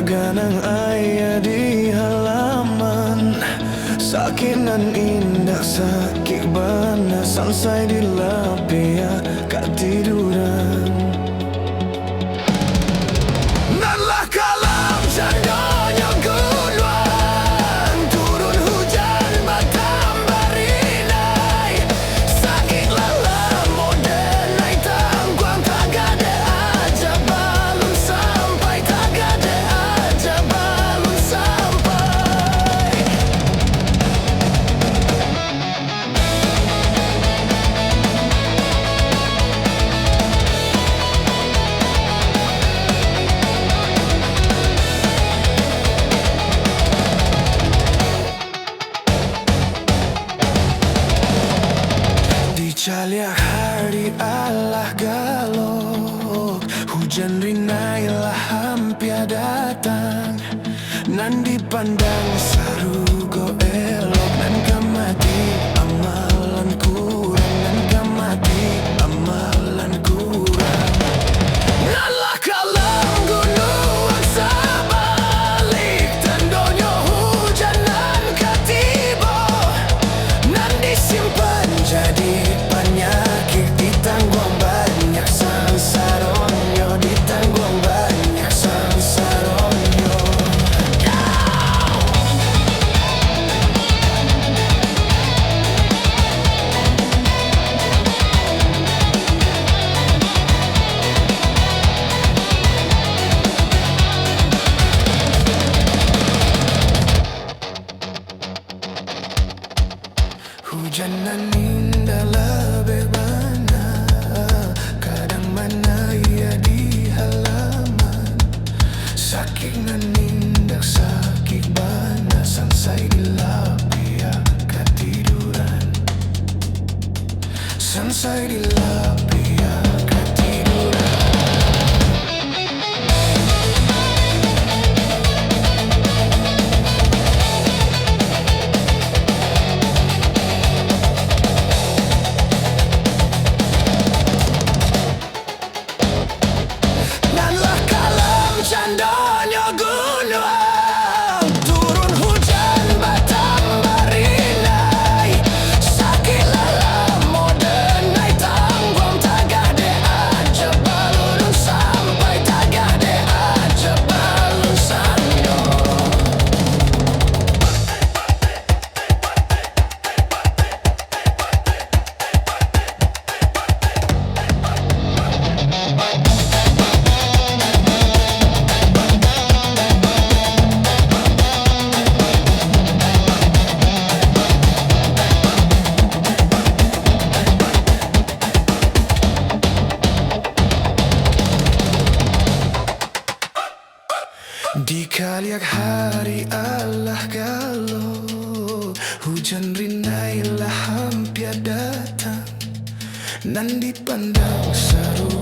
ganang ayah di halaman. Sakit nan indah, sakit bana, sampai di lapia kat tiduran. Nanlah kalam jandanya guluan, turun hujan batam barinai. Sakit lalam modenai tangguang, tak gade aja balun sampai, tak gade aja balun sampai. Dicaliak hari Allah galok, hujan rinailah hampir datang. Nan dipandang sarugo elok, nan kamati amalan kurang, nan kamati amalan kurang. Nanlah kalam gunungan sabalik, tandonyo hujan nan katibo, nan disimpan jadi penyakit, ditanggung banyak sansaronyo, ditanggung banyak sansaronyo. Hujan nan indah lebih bana, kadang mana ia di halaman. Sakit nan indah, sakit bana, sampai di lapia kat tiduran. Sampai di lapia kat tiduran. Nanlah kalam jandanya gunung, turun hujan batam barinai. Sakit lalam modenai tanggung, tak gade aja balun sampai, tak gade aja balun sanyo. Dikaliak hari Allah galok, hujan rinailah hampir datang. Nan dipandang saru